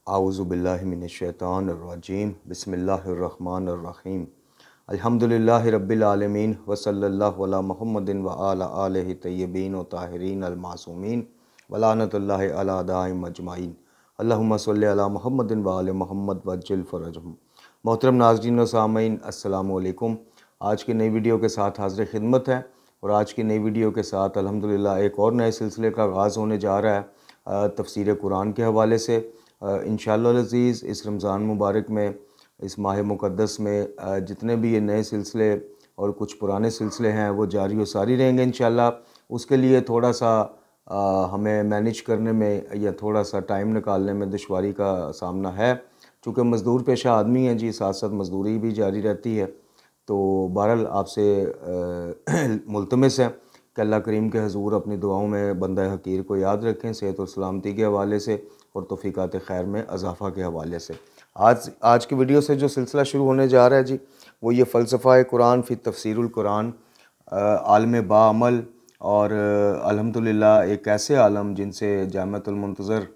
आऊज़ुबिल्लाहि मिनश्शैतानिर्रजीम बिस्मिल्लाहिर्रहमानिर्रहीम अल्हम्दुलिल्लाहि रब्बिल आलमीन व सल्लल्लाहु अला मुहम्मदिन व अला आलिहि तय्यबीन व ताहिरीन अल मासूमीन व लानतुल्लाहि अला अदाइहिम अजमाइन अल्लाहुम्मा सल्लि अला मुहम्मदिन व आलि मुहम्मद वज्जिल फ़रजहुम। मोहतरम नाज़रीन व सामीन अस्सलामु अलैकुम। आज की नई वीडियो के साथ हाज़िर खिदमत है और आज की नई वीडियो के साथ अल्हम्दुलिल्लाह एक और नए सिलसिले का आगाज़ होने जा रहा है तफ़सीर कुरान के हवाले से। इंशाअल्लाह अज़ीज़ इस रमज़ान मुबारक में, इस माह मुक़द्दस में जितने भी ये नए सिलसिले और कुछ पुराने सिलसिले हैं वो जारी व सारी रहेंगे इंशाअल्लाह। उसके लिए थोड़ा सा हमें मैनेज करने में या थोड़ा सा टाइम निकालने में दुश्वारी का सामना है, चूँकि मज़दूर पेशा आदमी हैं जी, साथ साथ मज़दूरी भी जारी रहती है। तो बहरहाल आपसे मुल्तमस है कि अल्लाह करीम के हज़ूर अपनी दुआओं में बंदा हकीर को याद रखें, सेहत और सलामती के हवाले से और तौफ़ीक़ात खैर में इजाफ़ा के हवाले से। आज की वीडियो से जो सिलसिला शुरू होने जा रहा है जी, वो ये फ़लसफ़ा कुरान फ़ी तफ़सीरुल कुरान, आलम बाअमल और अल्हम्दुलिल्लाह एक ऐसे आलम जिनसे जामिअतुल मुंतज़र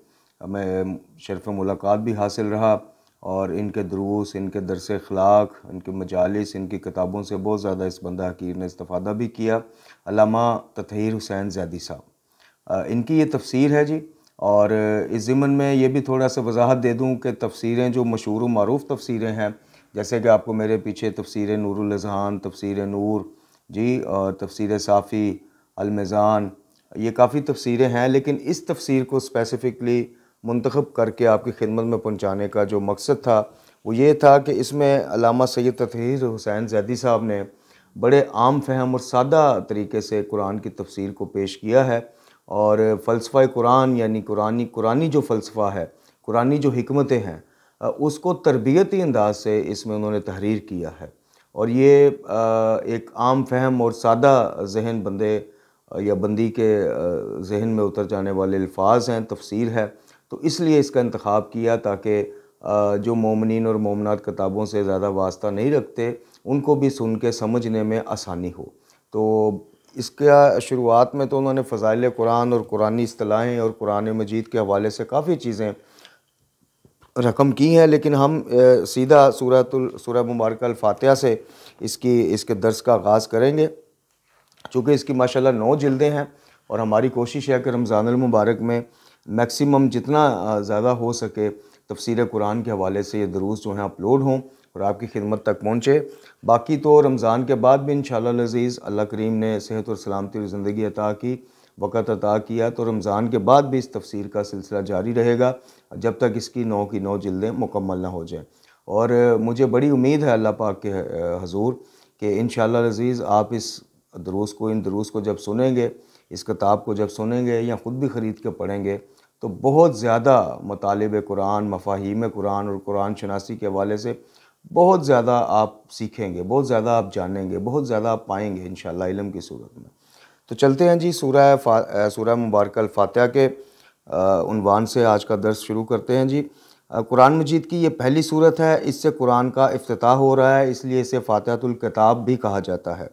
हमें शर्फ़ मुलाकात भी हासिल रहा और इनके दुरूस, इनके दरस अखलाक, इनके मजालिस, इनकी किताबों से बहुत ज़्यादा इस बंदा हकीर ने इस्तिफ़ादा भी किया। अल्लामा ततहीर हुसैन ज़ैदी साहब, इनकी ये तफ़सीर है जी। और इस ज़िमन में ये भी थोड़ा सा वजाहत दे दूँ कि तफ़सीरें जो मशहूर व मारूफ़ तफ़सीरें हैं, जैसे कि आपको मेरे पीछे तफ़सीर नूरुल अज़हान, तफ़सीर नूर जी और तफ़सीर साफ़ी, अल मीज़ान, ये काफ़ी तफ़सीरें हैं। लेकिन इस तफ़सीर को स्पेसिफ़िकली मुंतख़ब करके आपकी खिदमत में पहुँचाने का जो मकसद था वो ये था कि इसमें अल्लामा सैयद ततहीर हुसैन ज़ैदी साहब ने बड़े आम फ़हम और सादा तरीके से कुरान की तफ़सीर को पेश किया है। और फ़लसफ़ा कुरान यानी कुरानी जो फ़लसफ़ा है, कुरानी जो हिकमतें हैं, उसको तरबियती अंदाज से इसमें उन्होंने तहरीर किया है। और ये एक आम फ़हम और सादा जहन बंदे या बंदी के जहन में उतर जाने वाले अल्फाज हैं, तफ़सीर है, तो इसलिए इसका इंतख़ाब किया ताकि जो मोमिनीन और मोमनात किताबों से ज़्यादा वास्ता नहीं रखते उनको भी सुन के समझने में आसानी हो। तो इसका शुरुआत में तो उन्होंने फ़ज़ाइल कुरान और कुरानी इस्तिलाहें और कुरान मजीद के हवाले से काफ़ी चीज़ें रकम की हैं, लेकिन हम सीधा सूरह मुबारक अल फातिहा से इसके दर्स का आगाज़ करेंगे। चूँकि इसकी माशाल्लाह 9 जिल्दें हैं और हमारी कोशिश है कि रमज़ानुल मुबारक में मैक्सिमम जितना ज़्यादा हो सके तफ़सीर कुरान के हवाले से ये दुरूस जो हैं अपलोड हों और आपकी खिदमत तक पहुँचे। बाकी तो रमज़ान के बाद भी इंशाअल्लाह अज़ीज़ अल्लाह करीम ने सेहत और सलामती और ज़िंदगी अता की, वक़्त अता किया, तो रमज़ान के बाद भी इस तफ़सीर का सिलसिला जारी रहेगा जब तक इसकी 9 की 9 जिल्दें मुकम्मल ना हो जाएँ। और मुझे बड़ी उम्मीद है अल्लाह पाक के हज़ूर कि इंशाअल्लाह अज़ीज़ आप इन दुरूस को जब सुनेंगे, इस किताब को जब सुनेंगे या ख़ुद भी ख़रीद के पढ़ेंगे, तो बहुत ज़्यादा मतालिब कुरान, मफ़ाहीम कुरान और कुरान शनासी के हवाले से बहुत ज़्यादा आप सीखेंगे, बहुत ज़्यादा आप जानेंगे, बहुत ज़्यादा आप पाएंगे इंशाअल्लाह इल्म की सूरत में। तो चलते हैं जी, सूरह मुबारक अल फातिहा के उन्वान से आज का दर्स शुरू करते हैं जी। कुरान मजीद की ये पहली सूरत है, इससे कुरान का इफ्तिताह हो रहा है, इसलिए इसे फातिहातुल किताब भी कहा जाता है।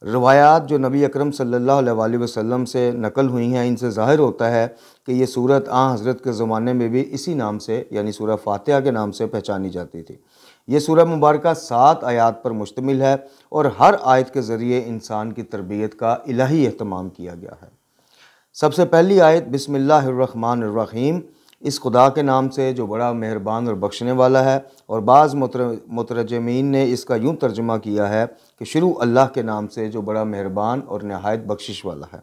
रवायात जो नबी अकरम सल्लल्लाहु अलैहि वसल्लम से नकल हुई हैं, इनसे ज़ाहिर होता है कि ये सूरत हज़रत के ज़माने में भी इसी नाम से यानी सूरह फातिहा के नाम से पहचानी जाती थी। ये सूरह मुबारका 7 आयात पर मुश्तमिल है और हर आयत के ज़रिए इंसान की तरबियत का इलाही एहतमाम किया गया है। सबसे पहली आयत बिस्मिल्लाहिर्रहमानिर्रहीम, इस खुदा के नाम से जो बड़ा मेहरबान और बख्शने वाला है। और बाज़ मुतरजमीन ने इसका यूँ तर्जुमा किया है कि शुरू अल्लाह के नाम से जो बड़ा मेहरबान और नहायत बख्शिश वाला है।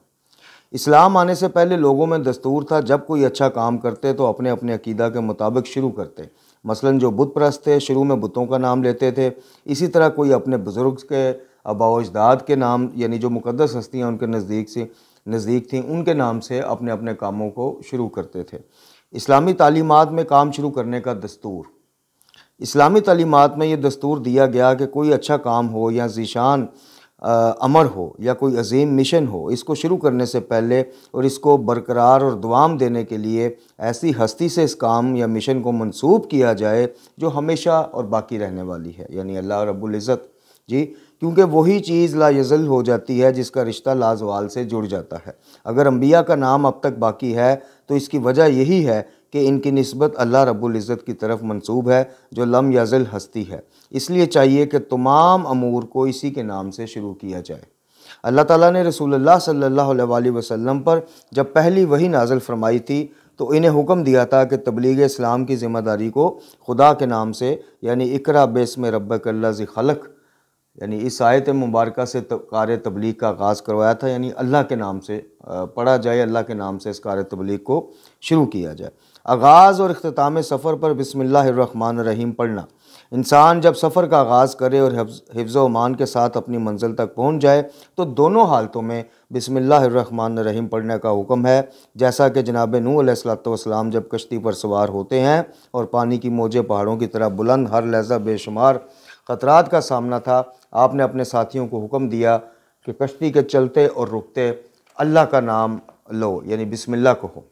इस्लाम आने से पहले लोगों में दस्तूर था, जब कोई अच्छा काम करते तो अपने अपने अकीदा के मुताबिक शुरू करते। मसलन जो बुत परस्त थे शुरू में बुतों का नाम लेते थे। इसी तरह कोई अपने बुज़ुर्ग के आबा अजदाद के नाम यानी जो मुक़द्दस हस्तियाँ उनके नज़दीक थीं उनके नाम से अपने अपने कामों को शुरू करते थे। इस्लामी तालीमात में काम शुरू करने का दस्तूर, इस्लामी तालीमात में ये दस्तूर दिया गया कि कोई अच्छा काम हो या ज़ीशान अमर हो या कोई अजीम मिशन हो, इसको शुरू करने से पहले और इसको बरकरार और दुआम देने के लिए ऐसी हस्ती से इस काम या मिशन को मंसूब किया जाए जो हमेशा और बाकी रहने वाली है, यानी अल्लाह रब्बुल इज़्ज़त जी। क्योंकि वही चीज़ ला यज़ल हो जाती है जिसका रिश्ता लाजवाल से जुड़ जाता है। अगर अम्बिया का नाम अब तक बाकी है तो इसकी वजह यही है कि इनकी निस्बत अल्लाह रब्बुल इज़्ज़त की तरफ मंसूब है जो लम यज़ल हस्ती है। इसलिए चाहिए कि तमाम अमूर को इसी के नाम से शुरू किया जाए। अल्लाह ताला ने रसूलुल्लाह सल्लल्लाहु अलैहि वसल्लम पर जब पहली वही नाज़िल फरमाई थी तो इन्हें हुक्म दिया था कि तबलीग इस्लाम की ज़िम्मेदारी को खुदा के नाम से यानी इकरा बिस्मि रब्बिकल्लज़ी खलक़ यानी इस आयत मुबारक से कार तबलीग का आगाज़ करवाया था, यानी अल्लाह के नाम से पढ़ा जाए, अल्लाह के नाम से इस कार तबलीग को शुरू किया जाए। आगाज़ और इख्तिताम सफ़र पर बिस्मिल्लाहिर्रहमानिर्रहीम पढ़ना। इंसान जब सफ़र का आगाज़ करे और हिफ्ज़ व अमान के साथ अपनी मंजिल तक पहुँच जाए तो दोनों हालतों में बिस्मिल्लाहिर्रहमानिर्रहीम पढ़ने का हुक्म है। जैसा कि जनाब नूह अलैहिस्सलाम जब कश्ती पर सवार होते हैं और पानी की मौजें पहाड़ों की तरह बुलंद, हर लहज़ा बेशुमार ख़तरात का सामना था, आपने अपने साथियों को हुक्म दिया कि कश्ती के चलते और रुकते अल्लाह का नाम लो, यानी बिस्मिल्लाह कहो।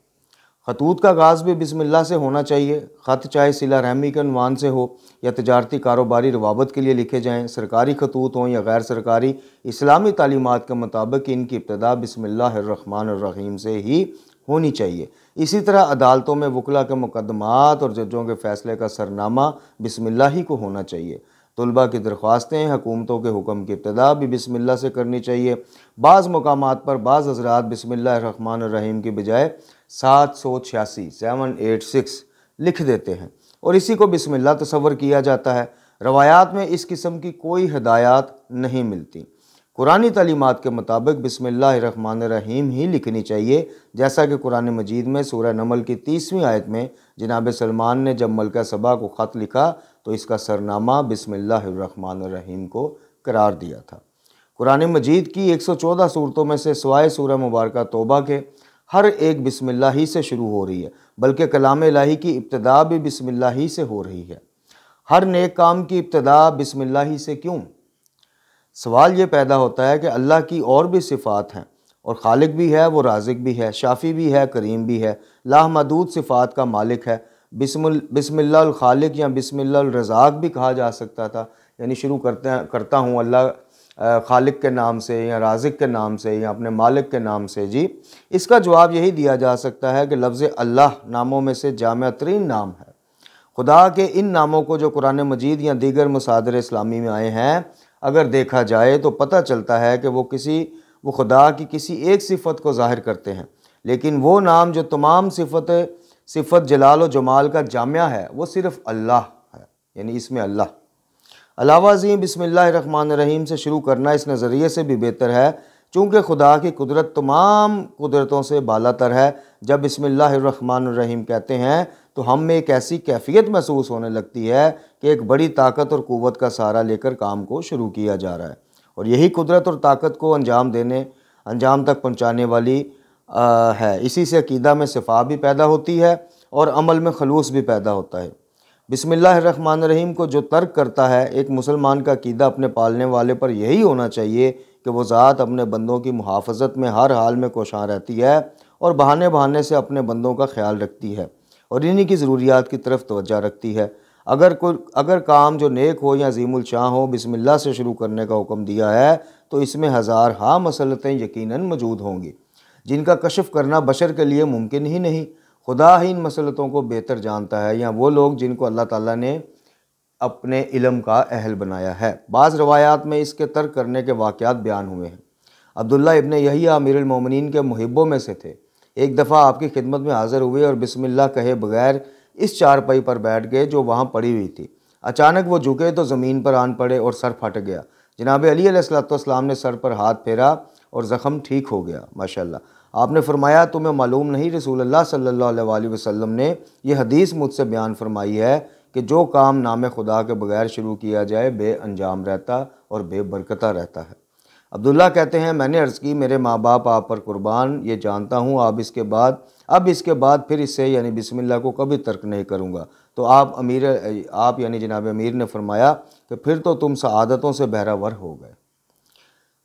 खतूत का आगाज़ भी बिस्मिल्लाह से होना चाहिए। ख़त चाहे सिला रहमी के उन्वान से हो या तजारती कारोबारी रवाबत के लिए लिखे जाएँ, सरकारी खतूत हों या गैर सरकारी, इस्लामी तालीमात के मुताबिक इनकी इब्तदा बिस्मिल्लाहिर्रहमानिर्रहीम से ही होनी चाहिए। इसी तरह अदालतों में वकला के मुकदमात और जजों के फ़ैसले का सरनामा बिस्मिल्लाह ही को होना चाहिए। तलबा की दरख्वास्तें, हुकूमतों के हुक्म की इब्तदा भी बिस्मिल्लाह से करनी चाहिए। बाज़ मकामात पर बाज़ हज़रात बिस्मिल्लाहिर्रहमानिर्रहीम की बजाय 786 लिख देते हैं और इसी को बिस्मिल्लाह तसव्वुर किया जाता है। रवायात में इस किस्म की कोई हिदायत नहीं मिलती। कुरानी तालीमात के मुताबिक बिस्मिल्लाहिर्रहमानिर्रहीम ही लिखनी चाहिए, जैसा कि कुरान मजीद में सूरह नमल की 30वीं आयत में जनाब सलमान ने जब मलका सबा को ख़त लिखा तो इसका सरनामा बिस्मिल्लाहिर्रहमानिर्रहीम को करार दिया था। कुरान मजीद की 114 सूरतों में से सिवाय सूरह मुबारक तौबा के हर एक बिस्मिल्लाह ही से शुरू हो रही है, बल्कि कलाम इलाही की इब्तिदा भी बिस्मिल्लाह ही से हो रही है। हर नेक काम की इब्तिदा बिस्मिल्लाह ही से क्यों? सवाल ये पैदा होता है कि अल्लाह की और भी सिफ़ात हैं और खालिक भी है, वो राज़िक भी है, शाफ़ी भी है, करीम भी है, लामहदूद सिफ़ात का मालिक है। बिस्मिल्लाह खालिक या बिस्मिल्लाह रज़ाक भी कहा जा सकता था, यानी शुरू करता हूँ अल्लाह खालिक के नाम से या राज़िक के नाम से या अपने मालिक के नाम से। जी, इसका जवाब यही दिया जा सकता है कि लफ्ज़ अल्लाह नामों में से जामिया तरीन नाम है। खुदा के इन नामों को जो कुरान मजीद या दीगर मसादिर इस्लामी में आए हैं, अगर देखा जाए तो पता चलता है कि वो खुदा की किसी एक सिफ़त को ज़ाहिर करते हैं, लेकिन वो नाम जो तमाम सिफ़त जलाल व जमाल का जामिया है वो सिर्फ़ अल्लाह है, यानी इसमें अल्लाह। अलावा ज़ी बिस्मिल्लाहिर्रहमानिर्रहीम से शुरू करना इस नज़रिए से भी बेहतर है चूँकि खुदा की कुदरत तमाम कुदरतों से बालातर है। जब बिस्मिल्लाहिर्रहमानिर्रहीम कहते हैं तो हम में एक ऐसी कैफियत महसूस होने लगती है कि एक बड़ी ताकत और क़ुव्वत का सहारा लेकर काम को शुरू किया जा रहा है, और यही कुदरत और ताकत को अंजाम तक पहुँचाने वाली है। इसी से अकीदा में सिफ़ा भी पैदा होती है और अमल में खलूस भी पैदा होता है। बिस्मिल्लाहिर्रहमानिर्रहीम को जो तर्क करता है, एक मुसलमान का अकीदा अपने पालने वाले पर यही होना चाहिए कि वो ज़ात अपने बंदों की मुहाफ़ज़त में हर हाल में कोशां रहती है और बहाने से अपने बंदों का ख्याल रखती है और इन्हीं की ज़रूरियात की तरफ तवज्जो रखती है। अगर काम जो नेक हो या अज़ीमुल शान हो, बिस्मिल्लाह से शुरू करने का हुक्म दिया है तो इसमें हज़ार हाँ मसलतें यकीनन मौजूद होंगी जिनका कशफ करना बशर के लिए मुमकिन ही नहीं। खुदा ही इन मसलतों को बेहतर जानता है या वो लोग जिनको अल्लाह ताला ने अपने इल्म का अहल बनाया है। बाज़ रवायात में इसके तर्क करने के वाक़यात बयान हुए हैं। अब्दुल्ला इब्न यहिया अमीरुल मोमिनीन के मुहिब्बों में से थे। एक दफ़ा आपकी खिदमत में हाज़िर हुए और बिस्मिल्लाह कहे बगैर इस चारपाई पर बैठ गए जो वहाँ पड़ी हुई थी। अचानक वो झुके तो ज़मीन पर आन पड़े और सर फट गया। जनाब अली अलैहिस्सलाम ने सर पर हाथ फेरा और ज़ख़म ठीक हो गया। माशाअल्लाह। आपने फरमाया, तुम्हें मालूम नहीं रसूलुल्लाह सल्लल्लाहु अलैहि वसल्लम ने यह हदीस मुझसे बयान फरमाई है कि जो काम नाम खुदा के बगैर शुरू किया जाए बे अंजाम रहता और बेबरकता रहता है। अब्दुल्ला कहते हैं, मैंने अर्ज़ की, मेरे माँ बाप आप पर कुर्बान, ये जानता हूँ अब इसके बाद फिर इससे यानी बिस्मिल्लाह को कभी तर्क नहीं करूँगा। तो आप यानी जनाब अमीर ने फरमाया कि फिर तो तुम सआदतों से बहरावर हो गए।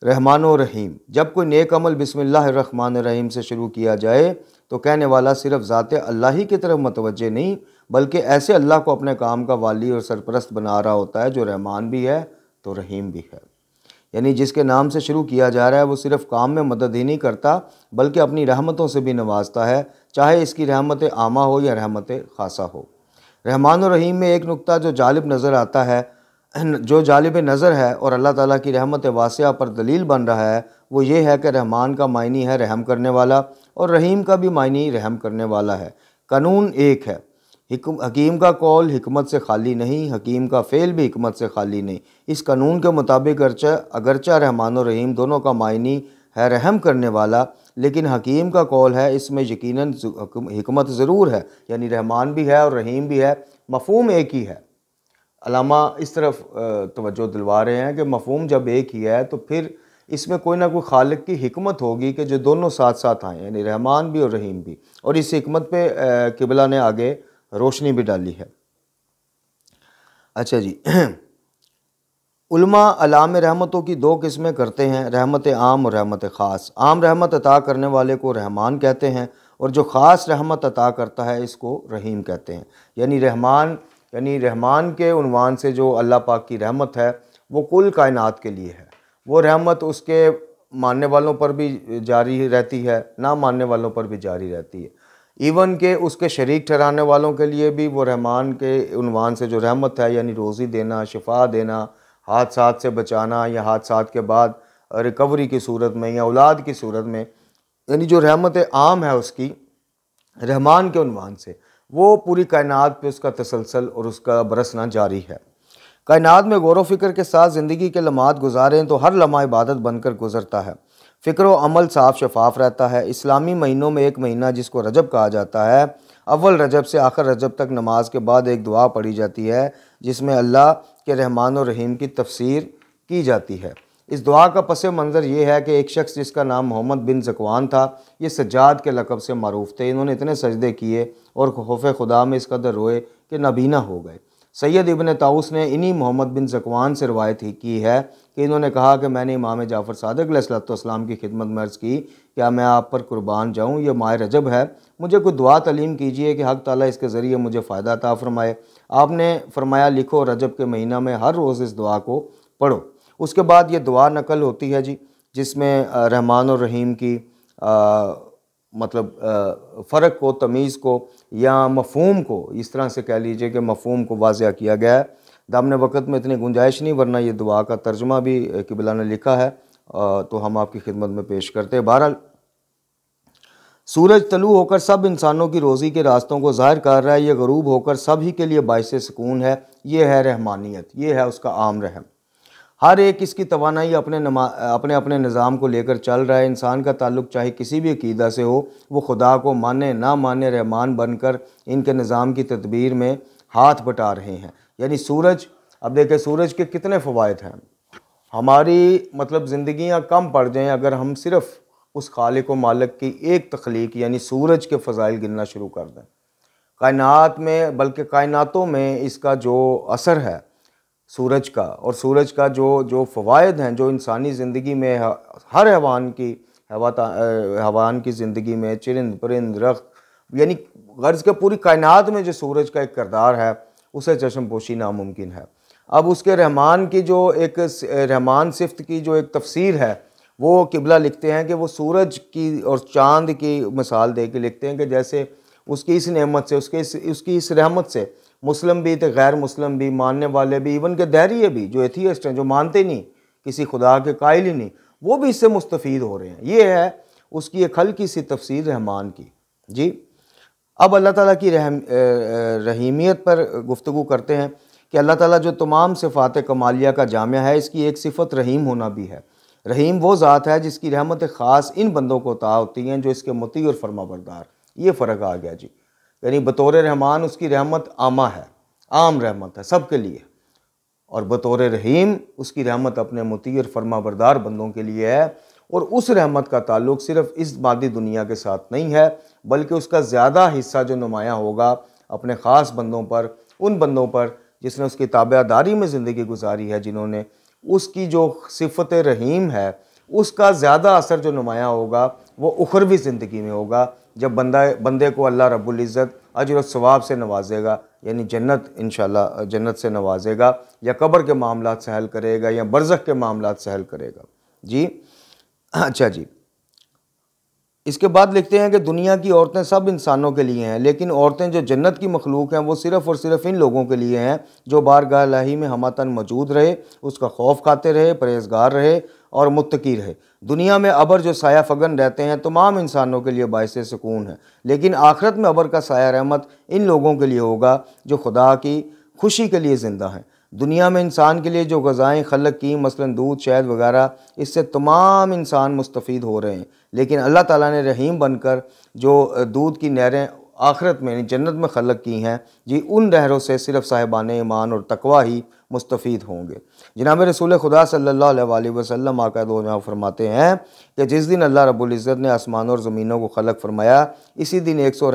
रहमान व रहीम, जब कोई नेक अमल बिस्मिल्लाहिर्रहमानिर्रहीम से शुरू किया जाए तो कहने वाला सिर्फ ज़ाते अल्लाह ही की तरफ मतवज्जे नहीं बल्कि ऐसे अल्लाह को अपने काम का वाली और सरपरस्त बना रहा होता है जो रहमान भी है तो रहीम भी है। यानी जिसके नाम से शुरू किया जा रहा है वो सिर्फ़ काम में मदद ही नहीं करता बल्कि अपनी रहमतों से भी नवाजता है, चाहे इसकी रहमत आमा हो या रहमत ख़ासा हो। रहमान और रहीम में एक नुक्ता जो जालिब नज़र आता है, जो जालिब नज़र है और अल्लाह ताला की रहमत वासिया पर दलील बन रहा है, वो ये है कि रहमान का मायनी है रहम करने वाला और रहीम का भी मायनी रहम करने वाला है। कानून एक है। हकीम का कौल हिकमत से खाली नहीं, हकीम का फ़ेल भी हिकमत से खाली नहीं। इस कानून के मुताबिक अगरचा रहमान और रहीम दोनों का मायनी है रहम करने वाला, लेकिन हकीम का कौल है इसमें यकीनन हिकमत ज़रूर है, यानी रहमान भी है और रहीम भी है, मफ़हूम एक ही है। अल्लामा इस तरफ तवज्जो दिलवा रहे हैं कि मफ़हूम जब एक ही है तो फिर इसमें कोई ना कोई खालिक की हिकमत होगी कि जो दोनों साथ साथ आए, यानी रहमान भी और रहीम भी। और इस हिकमत पे किबला ने आगे रोशनी भी डाली है। अच्छा जी, उलमा अलाम रहमतों की दो किस्में करते हैं, रहमत आम और रहमत ख़ास। आम रहमत अता करने वाले को रहमान कहते हैं और जो ख़ास रहमत अता करता है इसको रहीम कहते हैं। यानी रहमान के उन्वान से जो अल्लाह पाक की रहमत है वो कुल कायनात के लिए है। वो रहमत उसके मानने वालों पर भी जारी रहती है, ना मानने वालों पर भी जारी रहती है। इवन के उसके शरीक ठहराने वालों के लिए भी वो रहमान के उन्वान से जो रहमत है, यानी रोज़ी देना, शिफा देना, हादसात से बचाना या हादसात के बाद रिकवरी की सूरत में या औलाद की सूरत में, यानी जो रहमत आम है उसकी रहमान के उन्वान से, वो पूरी कायनात पे उसका तसलसल और उसका बरसना जारी है। कायनात में गौर व फिक्र के साथ ज़िंदगी के लम्हात गुजारें तो हर लम्हा इबादत बनकर गुजरता है। फ़िक्र व अमल साफ शफाफ रहता है। इस्लामी महीनों में एक महीना जिसको रजब कहा जाता है, अव्वल रजब से आखिर रजब तक नमाज के बाद एक दुआ पढ़ी जाती है जिसमें अल्लाह के रहमान और रहीम की तफसीर की जाती है। इस दुआ का पस मंज़र ये है कि एक शख्स जिसका नाम मोहम्मद बिन ज़कवान था, ये सज्जाद के लक़ब से मरूफ़ थे। इन्होंने इतने सजदे किए और खौफ खुदा में इस कदर रोए कि नाबीना हो गए। सैयद इब्न ताऊस ने इन्हीं मोहम्मद बिन ज़कवान से रवायत ही की है कि इन्होंने कहा कि मैंने इमाम जाफ़र सादिक़ अलैहिस्सलाम की खिदमत में अर्ज़ की, क्या मैं आप पर कुर्बान जाऊँ, ये माह रजब है, मुझे कोई दुआ तलीम कीजिए कि हक़ ताला इसके ज़रिए मुझे फ़ायदा अता फ़रमाए। आपने फ़रमाया, लिखो रजब के महीना में हर रोज़ इस दुआ को पढ़ो। उसके बाद ये दुआ नकल होती है जी, जिसमें रहमान और रहीम की फ़र्क को, तमीज़ को या मफ़हूम को, इस तरह से कह लीजिए कि मफ़हूम को वाज़िया किया गया है। दामने वक़्त में इतनी गुंजाइश नहीं, वरना ये दुआ का तर्जुमा भी किबला ने लिखा है, तो हम आपकी खिदमत में पेश करते हैं। बहरहाल, सूरज तलू होकर सब इंसानों की रोज़ी के रास्तों को ज़ाहिर कर रहा है, ये गरूब होकर सभी के लिए बाइसे सुकून है। ये है रहमानियत, ये है उसका आम रहम। हर एक इसकी तवानाई अपने अपने निज़ाम को लेकर चल रहा है। इंसान का ताल्लुक़ चाहे किसी भी अक़ीदा से हो, वो खुदा को माने ना माने, रहमान बनकर इनके निज़ाम की तदबीर में हाथ बटा रहे हैं। यानी सूरज, अब देखें सूरज के कितने फ़वाइद हैं। हमारी ज़िंदगियाँ कम पड़ जाएँ अगर हम सिर्फ़ उस खालिक व मालिक की एक तख्लीक यानी सूरज के फ़ज़ाइल गिनना शुरू कर दें। कायनात में, बल्कि कायनातों में इसका जो असर है सूरज का, और सूरज का जो फ़वाइद हैं, जो इंसानी ज़िंदगी में हर हैवान की ज़िंदगी में, चरिंद परिंद रख्त, यानी गर्ज़ के पूरी कायनात में जो सूरज का एक किरदार है, उसे चश्मपोशी नामुमकिन है। अब उसके रहमान की जो एक रहमान सिफ्त की जो एक तफसीर है, वो किबला लिखते हैं कि वो सूरज की और चाँद की मिसाल दे के लिखते हैं कि जैसे उसकी इस नेमत से, उसकी इस रहमत से मुस्लिम भी तो गैर मुस्लिम भी, मानने वाले भी, इवन के दैरिये भी, जो एथियस्ट हैं, जो मानते नहीं, किसी खुदा के कायल ही नहीं, वो भी इससे मुस्तफ़ीद हो रहे हैं। ये है उसकी एक हल्की सी तफसीर रहमान की जी। अब अल्लाह ताला की रहीमियत पर गुफ्तगू करते हैं कि अल्लाह ताला जो तमाम सिफ़ात कमालिया का जामिया है, इसकी एक सिफ़त रहीम होना भी है। रहीम वो ज़ात है जिसकी रहमत ख़ास इन बंदों को अता होती हैं जो इसके मुती और फरमाबरदार। ये फ़र्क आ गया जी, यानी बतौर रहमान उसकी रहमत आमा है, आम रहमत है सबके लिए, और बतौर रहीम उसकी रहमत अपने मुती और फरमाबरदार बंदों के लिए है। और उस रहमत का ताल्लुक़ सिर्फ़ इस मादी दुनिया के साथ नहीं है, बल्कि उसका ज़्यादा हिस्सा जो नुमायाँ होगा अपने ख़ास बंदों पर, उन बंदों पर जिसने उसकी ताबेदारी में ज़िंदगी गुजारी है, जिन्होंने उसकी जो सिफ़त रहीम है, उसका ज़्यादा असर जो नुमायाँ होगा वो उखरवी ज़िंदगी में होगा, जब बंदे को अल्लाह रब्बुल इज़्ज़त अजर और सवाब से नवाजेगा, यानी जन्नत इंशाल्लाह जन्नत से नवाजेगा, या कब्र के मामलात से हल करेगा, या बरज़ख के मामलात से हल करेगा। जी अच्छा जी, इसके बाद लिखते हैं कि दुनिया की औरतें सब इंसानों के लिए हैं, लेकिन औरतें जो जन्नत की मखलूक हैं वो सिर्फ़ और सिर्फ इन लोगों के लिए हैं जो बारगाह इलाही में हमतन मौजूद रहे, उसका खौफ खाते रहे, परहेजगार रहे और मुत्तकी रहे। दुनिया में अबर जो साया फगन रहते हैं तमाम इंसानों के लिए बाइस सुकून है, लेकिन आखिरत में अबर का साया रहमत इन लोगों के लिए होगा जो खुदा की खुशी के लिए ज़िंदा हैं। दुनिया में इंसान के लिए जो ग़ज़ाएँ खलक की, मसलन दूध, शहद वगैरह, इससे तमाम इंसान मुस्तफ़ीद हो रहे हैं, लेकिन अल्लाह ताला ने रहीम बनकर जो दूध की नहरें आखिरत में यानी जन्नत में खलक की हैं जी, उन नहरों से सिर्फ साहिबान ईमान और तकवा ही मुस्तफ़ीद होंगे। जनाब रसूल खुदा सल्लल्लाहु अलैहि वसल्लम आका दो जहाँ फरमाते हैं कि जिस दिन अल्लाह रब्बुल इज़्ज़त ने आसमानों और ज़मीनों को खलक फरमाया, इसी दिन 100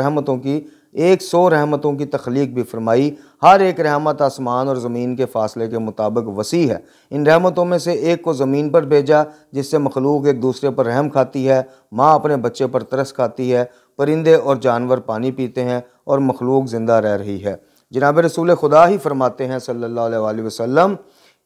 रहमतों की तख्लीक भी फरमाई। हर एक रहमत आसमान और ज़मीन के फ़ासले के मुताबिक वसी है। इन रहमतों में से एक को ज़मीन पर भेजा जिससे मखलूक एक दूसरे पर रहम खाती है, माँ अपने बच्चे पर तरस खाती है, परिंदे और जानवर पानी पीते हैं और मखलूक ज़िंदा रह रही है। जनाब रसूल खुदा ही फरमाते हैं सल्लल्लाहु अलैहि वसल्लम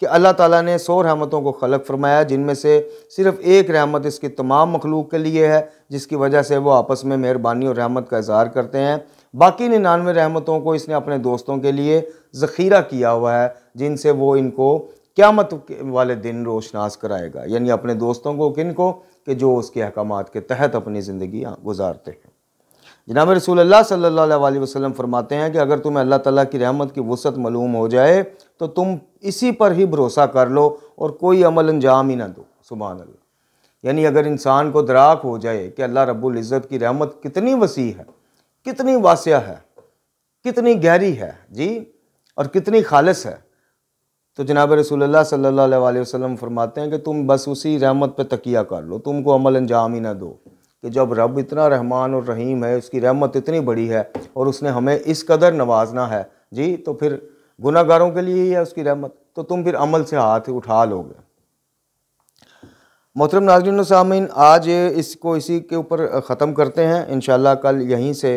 कि अल्लाह ताला ने 100 रहमतों को खलक फरमाया, जिनमें से सिर्फ़ एक रहमत इसकी तमाम मखलूक के लिए है, जिसकी वजह से वो आपस में मेहरबानी और रहमत का इज़हार करते हैं। बाकी 99 रहमतों को इसने अपने दोस्तों के लिए ज़ख़ीरा किया हुआ है, जिनसे वो इनको क़यामत वाले दिन रोशनास कराएगा, यानी अपने दोस्तों को, किन को, कि जो उसके अहकामात के तहत अपनी ज़िंदगी गुजारते हैं। जनाब रसूलुल्लाह सल्लल्लाहु अलैहि वसल्लम फरमाते हैं कि अगर तुम्हें अल्लाह ताला की रहमत की वुसअत मालूम हो जाए तो तुम इसी पर ही भरोसा कर लो और कोई अमल अंजाम ही ना दो। सुभान अल्लाह, यानी अगर इंसान को दराक हो जाए कि अल्लाह रब्बुल इज़्ज़त की रहमत कितनी वसी है, कितनी वासिया है, कितनी गहरी है जी, और कितनी खालिस है, तो जनाब रसूलुल्लाह सल्लल्लाहु अलैहि वसल्लम फरमाते हैं कि तुम बस उसी रहमत पे तकिया कर लो, तुमको अमल अंजाम ही ना दो कि जब रब इतना रहमान और रहीम है, उसकी रहमत इतनी बड़ी है और उसने हमें इस कदर नवाजना है जी, तो फिर गुनाहगारों के लिए ही है उसकी रहमत, तो तुम फिर अमल से हाथ उठा लोगे। मोहतरम नाज़रीन व सामीन, आज इसको इसी के ऊपर ख़त्म करते हैं। इंशाअल्लाह कल यहीं से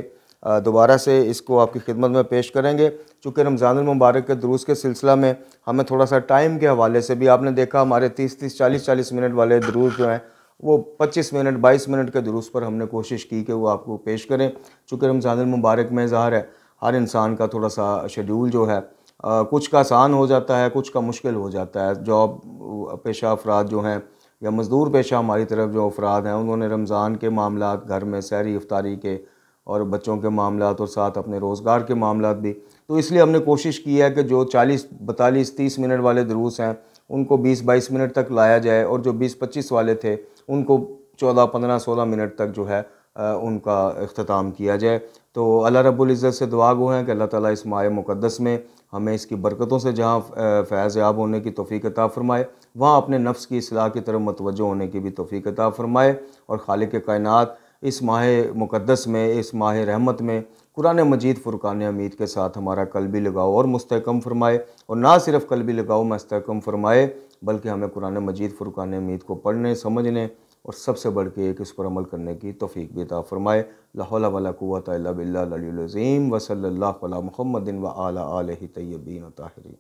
दोबारा से इसको आपकी खिदमत में पेश करेंगे। चूँकि रमज़ानुल मुबारक के दुरूस के सिलसिला में हमें थोड़ा सा टाइम के हवाले से भी, आपने देखा हमारे 30-30, 40-40 मिनट वाले दुरूस जो हैं वो 25 मिनट 22 मिनट के दुरूस पर हमने कोशिश की कि वो आपको पेश करें। चूँकि रमज़ानुल मुबारक में ज़ाहिर है हर इंसान का थोड़ा सा शेड्यूल जो है कुछ का आसान हो जाता है, कुछ का मुश्किल हो जाता है। जॉब पेशा अफराद जो हैं या मज़दूर पेशा हमारी तरफ जो अफराद हैं, उन्होंने रमज़ान के मामलात, घर में सहरी इफ्तारी के और बच्चों के मामलात और साथ अपने रोज़गार के मामलात भी, तो इसलिए हमने कोशिश की है कि जो 40, 42, 30 मिनट वाले दुरूस हैं उनको 20-22 मिनट तक लाया जाए, और जो 20-25 वाले थे उनको 14, 15, 16 मिनट तक जो है उनका इख्तिताम किया जाए। तो अल्लाह रब्बुल इज़्ज़त से दुआ गो हैं कि अल्लाह ताला इस माह मुक़द्दस में हमें इसकी बरकतों से जहाँ फैज़ याब होने की तौफ़ीक़ अता फ़रमाए, वहाँ अपने नफ्स की इस्लाह की तरफ मुतवज्जो होने की भी तौफ़ीक़ अता फ़रमाए, और खालिक़ कायनात इस माह मुक़द्दस में, इस माह रहमत में कुरान मजीद फ़ुरक़ान हमीद के साथ हमारा कल्बी लगाओ और मुस्तहकम फ़रमाए, और ना सिर्फ़ कल्बी लगाओ मुस्तहकम फ़रमाए, बल्कि हमें कुरान मजीद फ़ुरक़ान हमीद को पढ़ने, समझने और सबसे बढ़ के एक इस पर अमल करने की तौफ़ीक़ भी अता फ़रमाए। ला हौला वला कुव्वता इल्ला बिल्लाहिल अलीयुल अज़ीम व सल्लल्लाहु अला मुहम्मदिन व अला आलिहि तय्यबीन ताहिरीन।